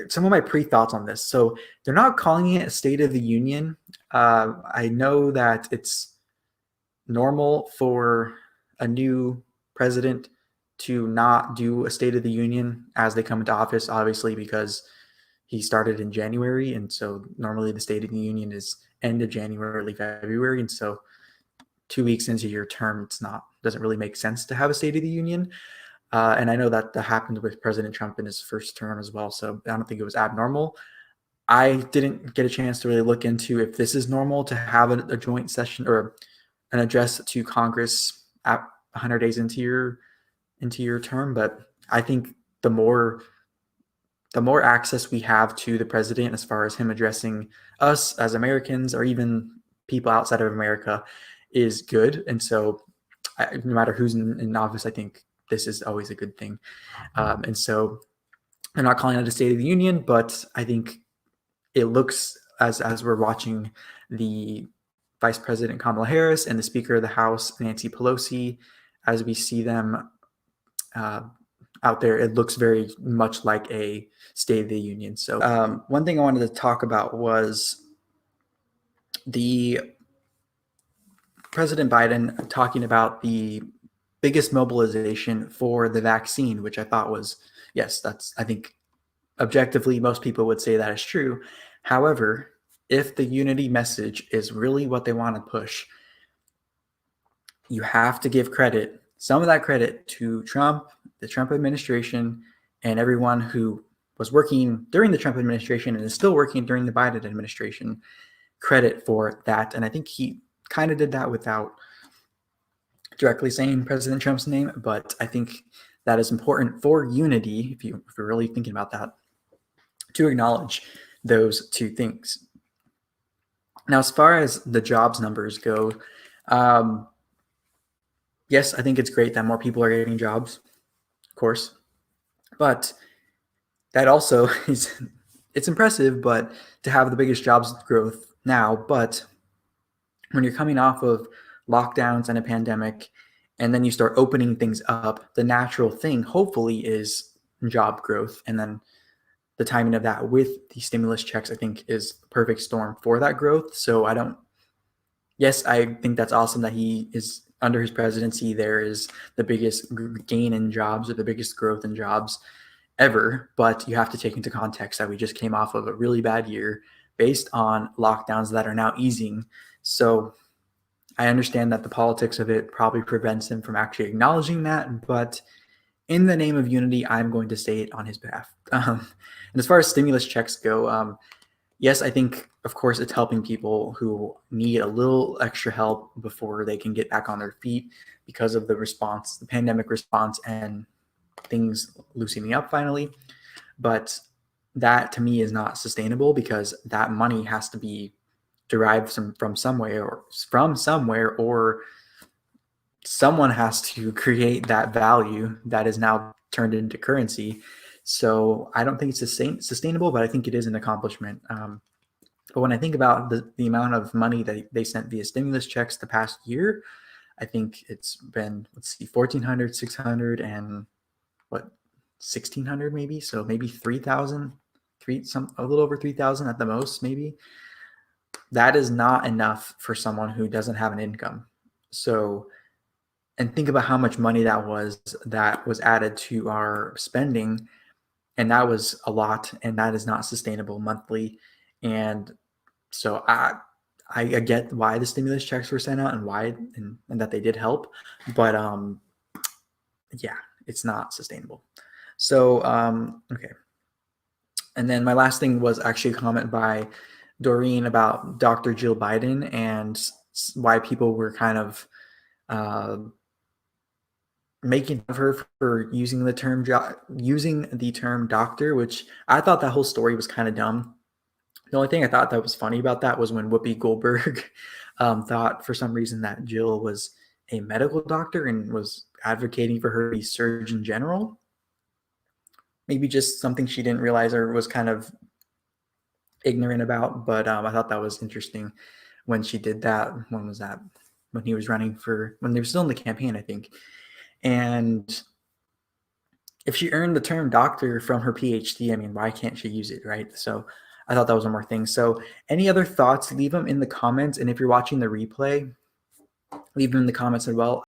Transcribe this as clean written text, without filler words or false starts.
some of my pre-thoughts on this. So they're not calling it a State of the Union. I know that it's normal for a new president to not do a State of the Union as they come into office, obviously, because he started in January. And so normally the State of the Union is end of January, early February. And so 2 weeks into your term, doesn't really make sense to have a State of the Union. And I know that happened with President Trump in his first term as well. So I don't think it was abnormal. I didn't get a chance to really look into if this is normal to have a joint session or an address to Congress at 100 days into your term. But I think the more access we have to the president as far as him addressing us as Americans or even people outside of America is good. And so no matter who's in office, I think this is always a good thing. And so they're not calling it a State of the Union, but I think it looks as we're watching the Vice President Kamala Harris and the Speaker of the House, Nancy Pelosi, as we see them out there, it looks very much like a State of the Union. So one thing I wanted to talk about was the President Biden talking about the biggest mobilization for the vaccine, which I thought was, yes, I think objectively most people would say that is true. However, if the unity message is really what they want to push, you have to give some of that credit to Trump, the Trump administration, and everyone who was working during the Trump administration and is still working during the Biden administration, credit for that. And I think he kind of did that without directly saying President Trump's name, but I think that is important for unity, if you're really thinking about that, to acknowledge those two things. Now, as far as the jobs numbers go, yes, I think it's great that more people are getting jobs, of course, but that also it's impressive, but to have the biggest jobs growth now, but when you're coming off of lockdowns and a pandemic, and then you start opening things up, the natural thing, hopefully, is job growth. And then the timing of that with the stimulus checks, I think, is the perfect storm for that growth. So yes, I think that's awesome that he is under his presidency. There is the biggest gain in jobs or the biggest growth in jobs ever. But you have to take into context that we just came off of a really bad year based on lockdowns that are now easing. So I understand that the politics of it probably prevents him from actually acknowledging that, but in the name of unity, I'm going to say it on his behalf. And as far as stimulus checks go, yes, I think, of course, it's helping people who need a little extra help before they can get back on their feet because of the pandemic response, and things loosening up finally. But that, to me, is not sustainable because that money has to be derived from somewhere, or someone has to create that value that is now turned into currency. So I don't think it's sustainable, but I think it is an accomplishment. But when I think about the amount of money that they sent via stimulus checks the past year, I think it's been, 1,400, 600, and what, 1,600 maybe? So maybe 3,000, a little over 3,000 at the most, maybe. That is not enough for someone who doesn't have an income. So, and think about how much money that was added to our spending. And that was a lot, and that is not sustainable monthly. And so I get why the stimulus checks were sent out and that they did help, but yeah, it's not sustainable. So okay. And then my last thing was actually a comment by Doreen about Dr. Jill Biden and why people were kind of making fun of her for using the term doctor, which I thought that whole story was kind of dumb. The only thing I thought that was funny about that was when Whoopi Goldberg thought for some reason that Jill was a medical doctor and was advocating for her to be Surgeon General. Maybe just something she didn't realize or was kind of ignorant about, but I thought that was interesting when she did that. When was that? When he was running when they were still in the campaign, I think. And if she earned the term doctor from her PhD, I mean, why can't she use it, right? So I thought that was one more thing. So any other thoughts, leave them in the comments. And if you're watching the replay, leave them in the comments as well.